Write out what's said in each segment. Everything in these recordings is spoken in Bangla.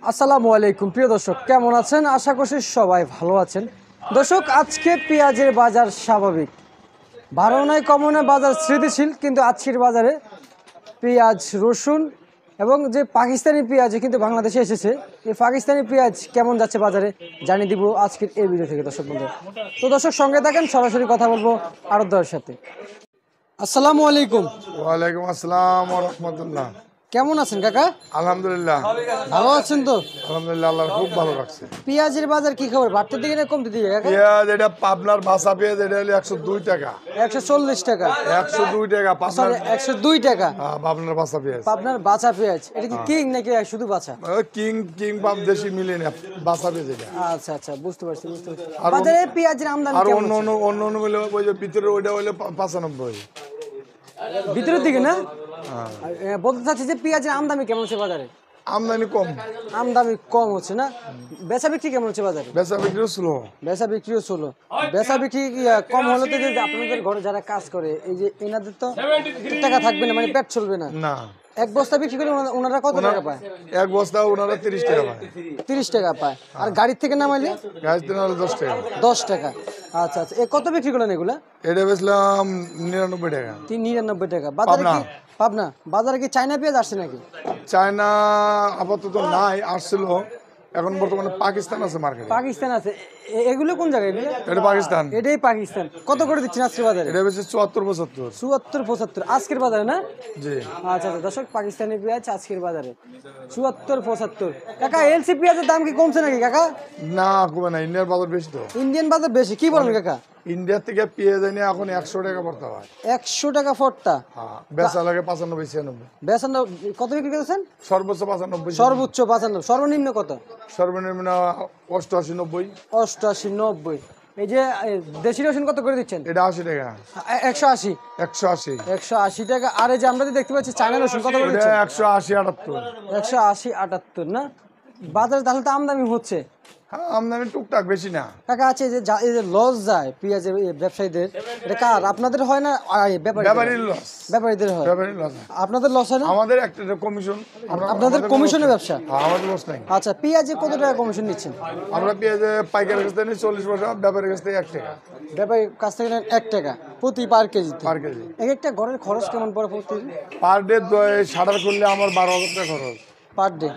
আসসালামু আলাইকুম প্রিয় দর্শক, কেমন আছেন? আশা করছি সবাই ভালো আছেন। দর্শক, আজকে পেঁয়াজের বাজার স্বাভাবিক, ভালো নয় কমও নয়, বাজার স্থিতিশীল। কিন্তু আজকের বাজারে পেঁয়াজ, রসুন এবং যে পাকিস্তানি পেঁয়াজ কিন্তু বাংলাদেশে এসেছে, এই পাকিস্তানি পেঁয়াজ কেমন যাচ্ছে বাজারে জানিয়ে দিব আজকের এই ভিডিও থেকে দর্শক বন্ধু। তো দর্শক, সঙ্গে থাকেন, সরাসরি কথা বলবো আরবদারের সাথে। আসসালামু আলাইকুম। ওয়ালাইকুম আসসালাম ওয়া রাহমাতুল্লাহ। কেমন আছেন কাকা? আলহামদুলিল্লাহ। ভালো আছেন তো? আলহামদুলিল্লাহ, আল্লাহ খুব ভালো রাখছে। পেঁয়াজের বাজার কি খবর, বাড়তে দিকে না কমতে দিকে কাকা? পেঁয়াজ এটা পাবনার ভাষা পেঁয়াজ এটা হলো 102 টাকা। 140 টাকা। 102 টাকা পাবনার। 102 টাকা পাবনার ভাষা পেঁয়াজ। আপনার বাছা পেঁয়াজ, এটা কি কিং নাকি শুধু বাছা? কিং কিং পাব দেশি মিলে না ভাষা পেঁয়াজ এটা। আচ্ছা আচ্ছা, বুঝতে পারছি। বাজারে পেঁয়াজের আমদানি আর কেমন? অন্য হলো ওই যে ভিতরে ওইটা হলো 95। ভিতরের দিকে না? বলতে চাচ্ছি যে পেঁয়াজের আমদানি কেমন হচ্ছে বাজারে? আমদানি কম, আমদানি কম হচ্ছে না? বেচা বিক্রি কেমন হচ্ছে বাজারে? বেচা বিক্রি স্লো। বেচা বিক্রিও ছিল। বেচা বিক্রি কম হলে তো যে আপনাদের ঘরে যারা কাজ করে, এই যে এনাদের তো টাকা থাকবে না, মানে পেট চলবে না। না, এক বস্তা বিক্রি করে ওনারা কত টাকা পায়? এক বস্তা ওনারা 30 টাকা পায়। 30 টাকা পায়। আর গাড়ির থেকে নামাইলে গাছ দিন হলো 10 টাকা। 10 টাকা। আচ্ছা আচ্ছা, কত বিক্রি করলেন এগুলা? এটা বেচলাম 99 টাকা। 99 টাকা। বাজারে কি পাবনা? বাজারে কি চায়না পেঁয়াজ আসছে নাকি? চায়না আপাতত নাই, আসছিল। এখন বর্তমানে পাকিস্তান আছে মার্কেটে। পাকিস্তান আছে। এগুলো কোন জায়গায় এগুলো? এটা পাকিস্তান। এটাই পাকিস্তান। কত করে দিচ্ছেন আজকের বাজারে? এটা বেশি 74-75। 74-75 আজকের বাজারে না? জি। আচ্ছা আচ্ছা দর্শক, পাকিস্তানি পেঁয়াজ আজকের বাজারে 74-75। কাকা, এলসি পেঁয়াজের দাম কি কমছে নাকি কাকা? না, কমে না, ইন্ডিয়ার বাজার বেশি তো। ইন্ডিয়ান বাজার বেশি, কি বলেন কাকা? ইন্ডিয়া থেকে পেঁয়াজ এনে এখন 100 টাকা পড়তে হয়। 100 টাকা ফটটা। হ্যাঁ, বেচা লাগে 95-96। বেতন কত বিক্রি করেছেন? সর্বোচ্চ 95। সর্বোচ্চ 95। সর্বনিম্ন কত? সর্বনিম্ন 88-90। 88-90। এই যে দেশি রসুন কত করে দিচ্ছেন? এটা 80 টাকা। 180। 180। 180 টাকা। আর এই যে আমরা যে দেখতে পাচ্ছি চায়না রসুন কত করে এটা দিচ্ছেন? 180-78। 180-78 না? বাজারে তাহলে তো আমদানি হচ্ছে। হ্যাঁ, আমদানি টুকটাক, বেশি না। কাকা, আছে এই যে লস যায় পেঁয়াজের ব্যবসায়ীদের, এটা কার? আপনাদের হয় না ব্যাপারীর লস। ব্যাপারীদের হয়? ব্যাপারীর লস। আপনাদের লস হয় না? আমাদের একটা কমিশন। আপনাদের কমিশনের ব্যবসা? হ্যাঁ, আমাদের লস নাই। আচ্ছা, পেঁয়াজে কত টাকা কমিশন নিচ্ছেন? আমরা পেঁয়াজে পাইকারের কাছ থেকে 40 পয়সা, ব্যাপারের কাছ থেকে 1 টাকা। ব্যাপারীর কাছ থেকে নেন 1 টাকা প্রতি পার কেজি। পার কেজি। এক একটা ঘরের খরচ কেমন পড়ে প্রতি পার ডে সাড়ার করলে আমার 12,000 টাকা খরচ। Per day?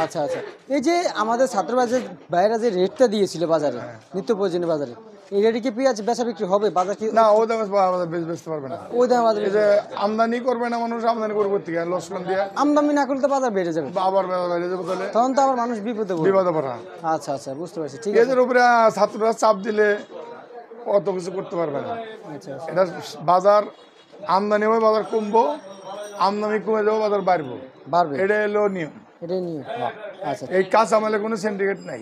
আচ্ছা আচ্ছা। এই যে আমাদের ছাত্রবাজার বাইরে যে রেটটা দিয়েছিল বাজারে, নিত্য প্রয়োজনীয় বাজারে, এই রেটে কি পেঁয়াজ বেচা বিক্রি হবে? বাজার কি না, ওই দামে আমাদের বেচতে পারবে না। ওই দামে বাজারে? এই যে আমদানি করবে না মানুষ, আমদানি করবে থেকে লসকান দিয়ে। আমদানি না করলে তো বাজার বেড়ে যাবে, আবার বাইরে যাবে, তাহলে তখন তো আবার মানুষ বিপদে পড়বে। বিপদে পড়া। আচ্ছা আচ্ছা, বুঝতে পারছি। ঠিক আছে। পেঁয়াজের উপরে ছাত্ররা চাপ দিলে অত কিছু করতে পারবে না। আচ্ছা আচ্ছা। এটা বাজার আমদানি হবে, বাজার কমবো, আমদানি কমে যাবো, বাজার বাড়বো, বাড়বে, এটা হলো নিয়ম। এটাই নিয়ে। আচ্ছা, এই কাজ আমলে কোনো সিন্ডিকেট নাই।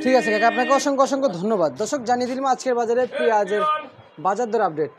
ঠিক আছে কাকা, আপনাকে অসংখ্য অসংখ্য ধন্যবাদ। দর্শক, জানিয়ে দিলাম আজকের বাজারে পেঁয়াজের বাজার দর আপডেট।